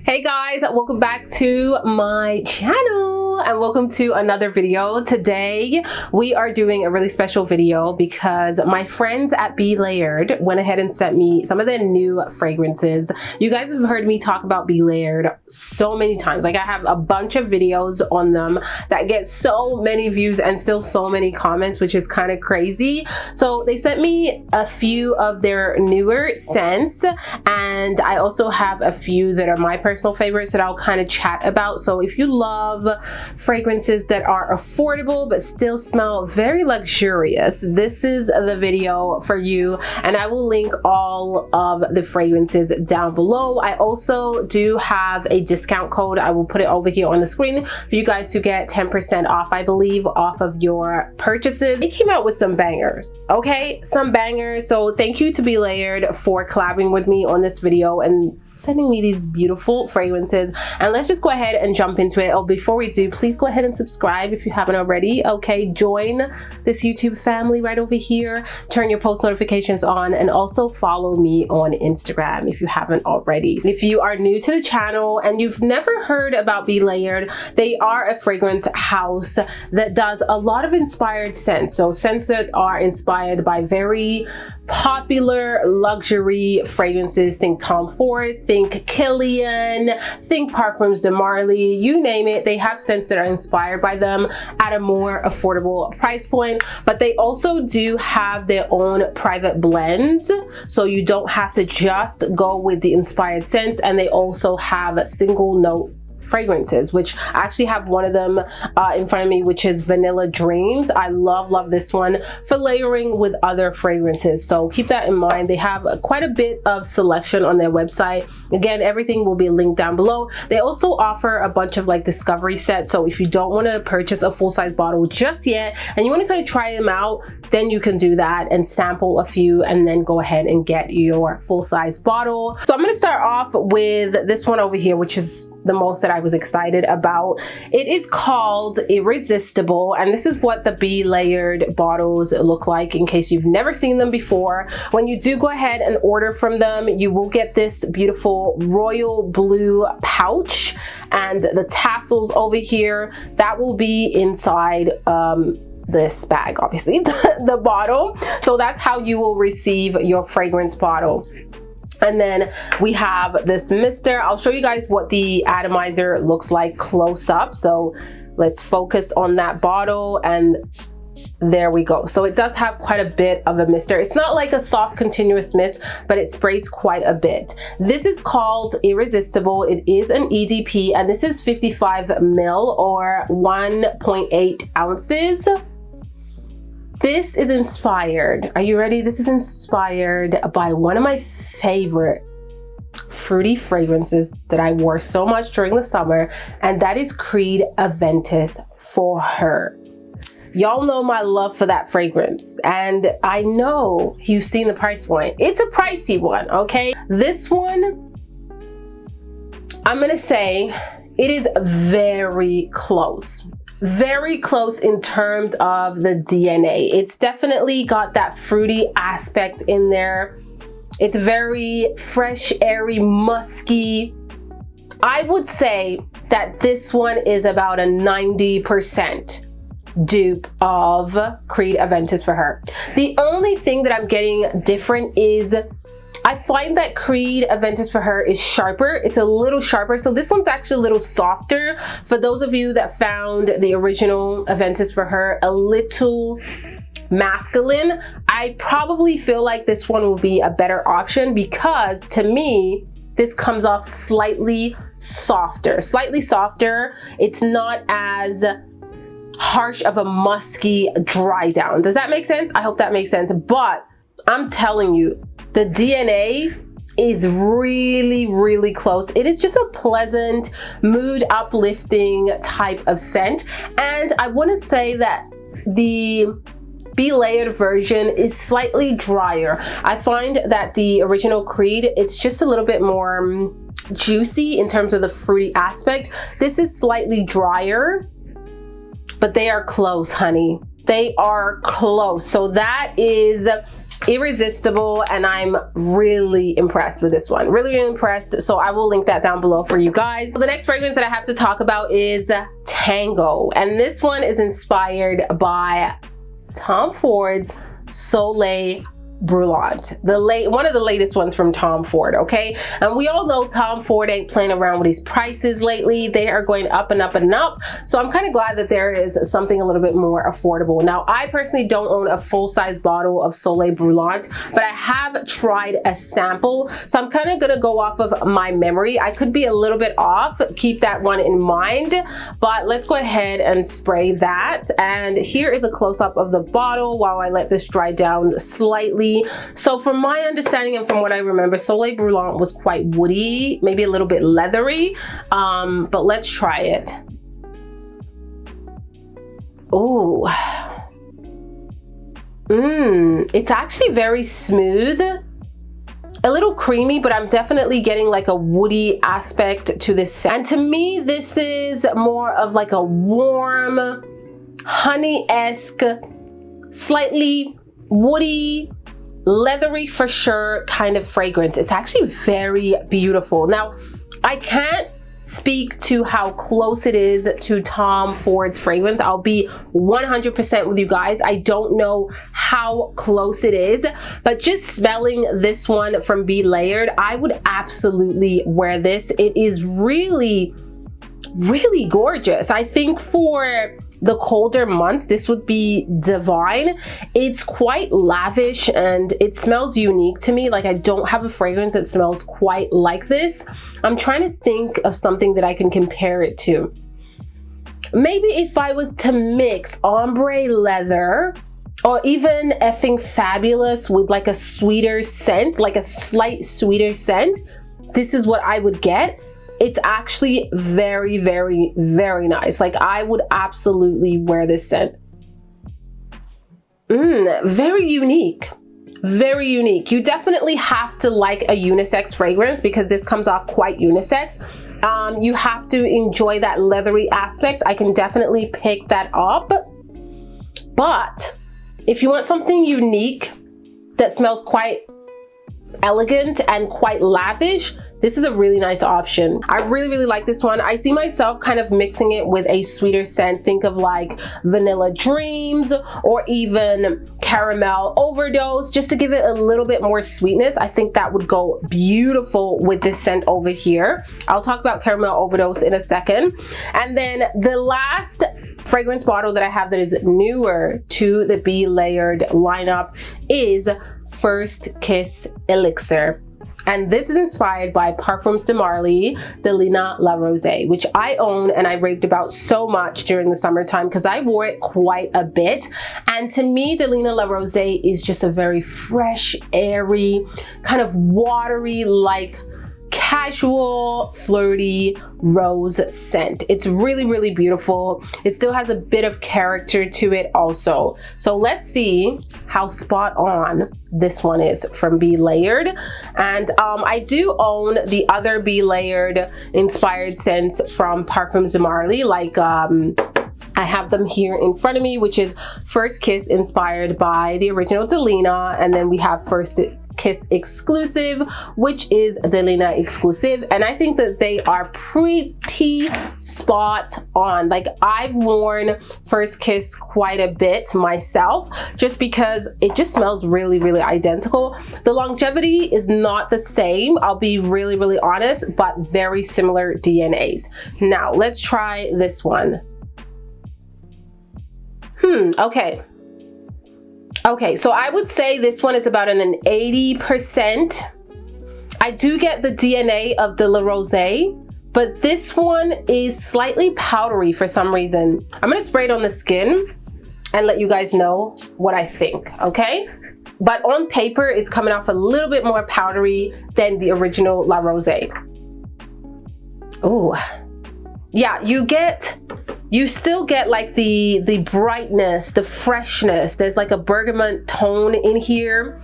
Hey guys, welcome back to my channel and welcome to another video. Today we are doing a really special video because my friends at Be Layered went ahead and sent me some of their new fragrances. You guys have heard me talk about Be Layered so many times. Like, I have a bunch of videos on them that get so many views and still so many comments, which is kind of crazy. So they sent me a few of their newer scents, and I also have a few that are my personal favorites that I'll kind of chat about. So if you love fragrances that are affordable but still smell very luxurious, this is the video for you, and I will link all of the fragrances down below. I also do have a discount code. I will put it over here on the screen for you guys to get 10% off, I believe, off of your purchases. They came out with some bangers, okay? Some bangers. So thank you to Be Layered for collabing with me on this video and sending me these beautiful fragrances. And let's just go ahead and jump into it. Oh, before we do, please go ahead and subscribe if you haven't already. Okay, join this YouTube family right over here. Turn your post notifications on, and also follow me on Instagram if you haven't already. If you are new to the channel and you've never heard about Be Layered, they are a fragrance house that does a lot of inspired scents. So scents that are inspired by very popular luxury fragrances. Think Tom Ford, think Kilian, think Parfums de Marly, you name it. They have scents that are inspired by them at a more affordable price point, but they also do have their own private blends, so you don't have to just go with the inspired scents. And they also have single note fragrances, which I actually have one of them in front of me, which is Vanilla Dreams. I love this one for layering with other fragrances, so keep that in mind. They have quite a bit of selection on their website. Again, everything will be linked down below. They also offer a bunch of like discovery sets, so if you don't want to purchase a full-size bottle just yet and you want to kind of try them out, then you can do that and sample a few and then go ahead and get your full-size bottle. So I'm going to start off with this one over here, which is the most that I was excited about. It is called Irresistible, and this is what the Be Layered bottles look like in case you've never seen them before. When you do go ahead and order from them, you will get this beautiful royal blue pouch and the tassels over here that will be inside this bag, obviously, the bottle. So that's how you will receive your fragrance bottle. And then we have this mister. I'll show you guys what the atomizer looks like close up. So let's focus on that bottle, and there we go. So it does have quite a bit of a mister. It's not like a soft continuous mist, but it sprays quite a bit. This is called Irresistible. It is an EDP, and this is 55 ml or 1.8 ounces. This is inspired. Are you ready? This is inspired by one of my favorite fruity fragrances that I wore so much during the summer, and that is Creed Aventus For Her. Y'all know my love for that fragrance, and I know you've seen the price point. It's a pricey one, okay? This one, I'm gonna say it is very close. Very close in terms of the DNA. It's definitely got that fruity aspect in there. It's very fresh, airy, musky. I would say that this one is about a 90% dupe of Creed Aventus For Her. The only thing that I'm getting different is I find that Creed Aventus For Her is sharper. It's a little sharper. So this one's actually a little softer. For those of you that found the original Aventus For Her a little masculine, I probably feel like this one will be a better option, because to me, this comes off slightly softer. Slightly softer. It's not as harsh of a musky dry down. Does that make sense? I hope that makes sense. But I'm telling you, the DNA is really close. It is just a pleasant, mood uplifting type of scent. And I want to say that the Be Layered version is slightly drier. I find that the original Creed, it's just a little bit more juicy in terms of the fruity aspect. This is slightly drier, but they are close, honey. They are close. So that is Irresistible, and I'm really impressed with this one. Really impressed. So I will link that down below for you guys. So the next fragrance that I have to talk about is Tango, and this one is inspired by Tom Ford's Soleil Brûlante, one of the latest ones from Tom Ford, okay? And we all know Tom Ford ain't playing around with his prices lately. They are going up and up and up. So I'm kind of glad that there is something a little bit more affordable. Now, I personally don't own a full-size bottle of Soleil Brûlante, but I have tried a sample. So I'm kind of gonna go off of my memory. I could be a little bit off, keep that one in mind, but let's go ahead and spray that. And here is a close-up of the bottle while I let this dry down slightly. So from my understanding and from what I remember, Soleil Brûlante was quite woody, maybe a little bit leathery, but let's try it. Oh, it's actually very smooth, a little creamy, but I'm definitely getting like a woody aspect to this. And to me, this is more of like a warm, honey-esque, slightly woody, leathery for sure kind of fragrance. It's actually very beautiful. Now, I can't speak to how close it is to Tom Ford's fragrance. I'll be 100% with you guys. I don't know how close it is, but just smelling this one from Be Layered, I would absolutely wear this. It is really, really gorgeous. I think for the colder months, this would be divine. It's quite lavish and it smells unique to me. Like, I don't have a fragrance that smells quite like this. I'm trying to think of something that I can compare it to. Maybe if I was to mix ombre leather or even effing fabulous with like a sweeter scent, like a slight sweeter scent, this is what I would get. It's actually very, very, very nice. Like, I would absolutely wear this scent. Very unique. Very unique. You definitely have to like a unisex fragrance because this comes off quite unisex. You have to enjoy that leathery aspect. I can definitely pick that up. But if you want something unique that smells quite elegant and quite lavish, this is a really nice option. I really, really like this one. I see myself kind of mixing it with a sweeter scent. Think of like Vanilla Dreams or even Caramel Overdose, just to give it a little bit more sweetness. I think that would go beautiful with this scent over here. I'll talk about Caramel Overdose in a second. And then the last fragrance bottle that I have that is newer to the Be Layered lineup is First Kiss Elixir. And this is inspired by Parfums de Marly, Delina La Rose, which I own and I raved about so much during the summertime because I wore it quite a bit. And to me, Delina La Rose is just a very fresh, airy, kind of watery, like casual, flirty rose scent. It's really, really beautiful. It still has a bit of character to it also. So let's see how spot on this one is from Be Layered. And I do own the other Be Layered inspired scents from Parfums de Marly, like I have them here in front of me, which is First Kiss inspired by the original Delina, and then we have First Kiss Exclusive, which is Delina Exclusive, and I think that they are pretty spot on. Like, I've worn First Kiss quite a bit myself just because it just smells really, really identical. The longevity is not the same, I'll be really, really honest, but very similar DNAs. Now let's try this one. Okay, so I would say this one is about an 80%. I do get the DNA of the La Rose, but this one is slightly powdery for some reason. I'm gonna spray it on the skin and let you guys know what I think, okay? But on paper, it's coming off a little bit more powdery than the original La Rose. Oh, yeah, you still get like the brightness, the freshness. There's like a bergamot tone in here.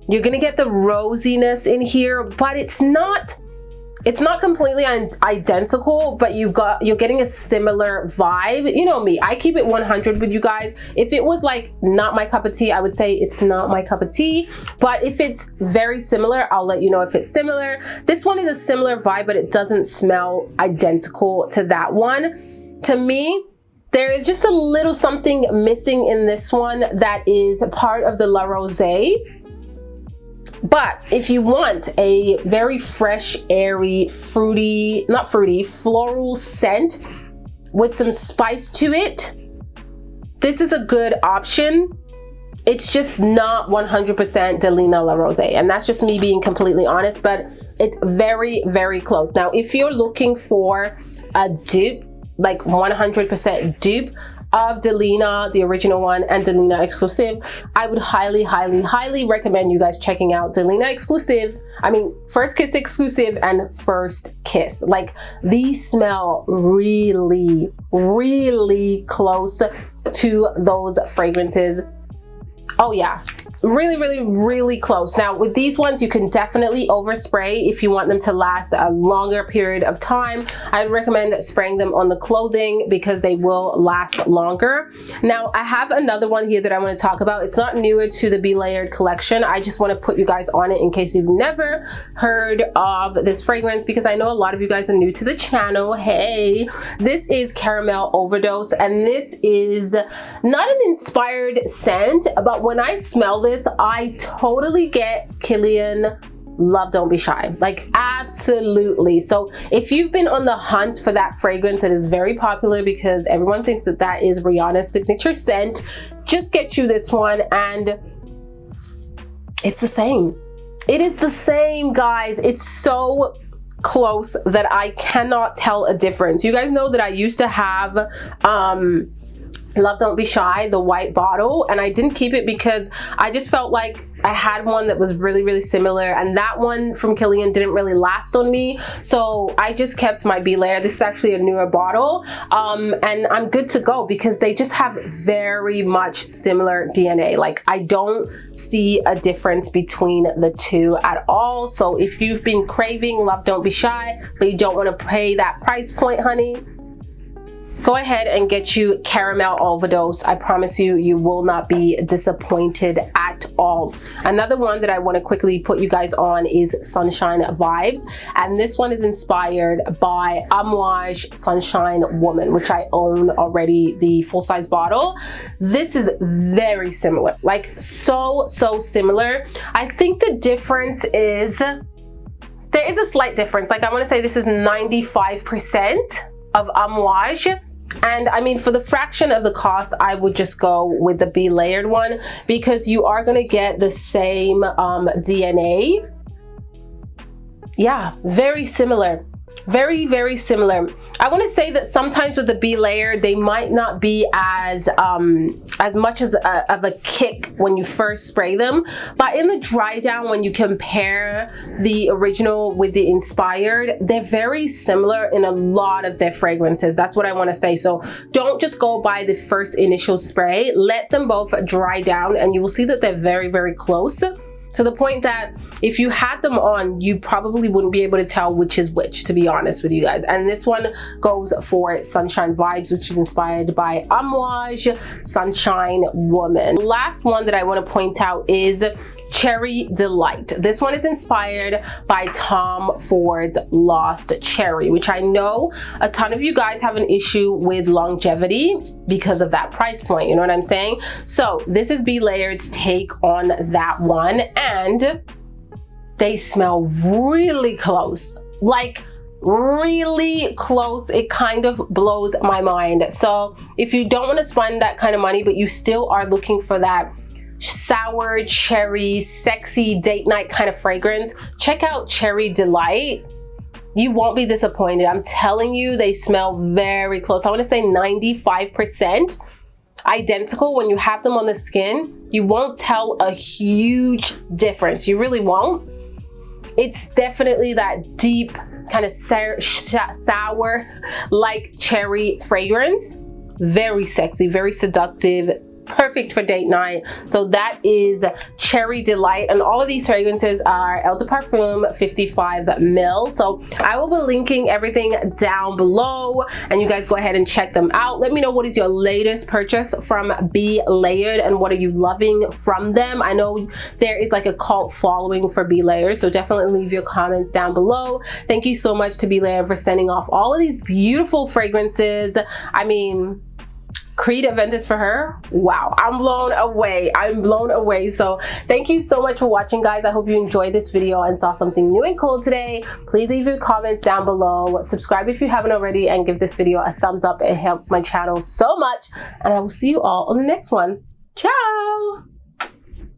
You're gonna get the rosiness in here, but it's not it's not completely identical, but you're getting a similar vibe. You know me, I keep it 100 with you guys. If it was like not my cup of tea, I would say it's not my cup of tea. But if it's very similar, I'll let you know if it's similar. This one is a similar vibe, but it doesn't smell identical to that one. To me, there is just a little something missing in this one that is part of the La Rosée. But if you want a very fresh, airy, fruity, not fruity, floral scent with some spice to it, this is a good option. It's just not 100% Delina La Rosée, and that's just me being completely honest, but it's very, very close. Now, if you're looking for a dupe, like 100% dupe of Delina, the original one, and Delina Exclusive, I would highly, highly, highly recommend you guys checking out Delina Exclusive. I mean, First Kiss Exclusive and First Kiss. Like, these smell really, really close to those fragrances. Oh yeah, really, really, really close. Now with these ones, you can definitely overspray if you want them to last a longer period of time. I recommend spraying them on the clothing because they will last longer. Now I have another one here that I want to talk about. It's not newer to the Be Layered collection. I just want to put you guys on it in case you've never heard of this fragrance, because I know a lot of you guys are new to the channel. Hey, this is Caramel Overdose, and this is not an inspired scent, but when I smell this, I totally get Kilian Love Don't Be Shy, like absolutely. So if you've been on the hunt for that fragrance, it is very popular because everyone thinks that that is Rihanna's signature scent. Just get you this one, and it's the same. It is the same, guys. It's so close that I cannot tell a difference. You guys know that I used to have Love Don't Be Shy, the white bottle, and I didn't keep it because I just felt like I had one that was really, really similar, and that one from Kilian didn't really last on me, so I just kept my Be Layered. This is actually a newer bottle, and I'm good to go because they just have very much similar DNA. Like, I don't see a difference between the two at all. So if you've been craving Love Don't Be Shy, but you don't want to pay that price point, honey, go ahead and get you Caramel Overdose. I promise you, you will not be disappointed at all. Another one that I want to quickly put you guys on is Sunshine Vibes, and this one is inspired by Amouage Sunshine Woman, which I own already, the full-size bottle. This is very similar, like so similar. I think the difference is, there is a slight difference. Like, I want to say this is 95% of Amouage. And I mean, for the fraction of the cost, I would just go with the Be Layered one because you are going to get the same DNA. Yeah, very similar. Very, very similar. I want to say that sometimes with the Be Layered, they might not be as much as of a kick when you first spray them, but in the dry down, when you compare the original with the inspired, they're very similar in a lot of their fragrances. That's what I want to say. So don't just go by the first initial spray. Let them both dry down, and you will see that they're very, very close, to the point that if you had them on, you probably wouldn't be able to tell which is which, to be honest with you guys. And this one goes for Sunshine Vibes, which is inspired by Amouage Sunshine Woman. Last one that I want to point out is Cherry Delight. This one is inspired by Tom Ford's Lost Cherry, which I know a ton of you guys have an issue with longevity because of that price point, you know what I'm saying? So this is Be Layed's take on that one, and they smell really close, like really close. It kind of blows my mind. So if you don't want to spend that kind of money, but you still are looking for that sour cherry sexy date night kind of fragrance, check out Cherry Delight. You won't be disappointed. I'm telling you, they smell very close. I want to say 95% identical. When you have them on the skin, you won't tell a huge difference. You really won't. It's definitely that deep kind of sour like cherry fragrance. Very sexy, very seductive, perfect for date night. So that is Cherry Delight, and all of these fragrances are Eau de Parfum 55 ml. So I will be linking everything down below, and you guys go ahead and check them out. Let me know what is your latest purchase from Be Layered and what are you loving from them. I know there is like a cult following for Be Layered, so definitely leave your comments down below. Thank you so much to Be Layered for sending off all of these beautiful fragrances. I mean, Creed Aventus for her. Wow, I'm blown away. I'm blown away. So thank you so much for watching, guys. I hope you enjoyed this video and saw something new and cool today. Please leave your comments down below. Subscribe if you haven't already, and give this video a thumbs up. It helps my channel so much, and I will see you all on the next one. Ciao.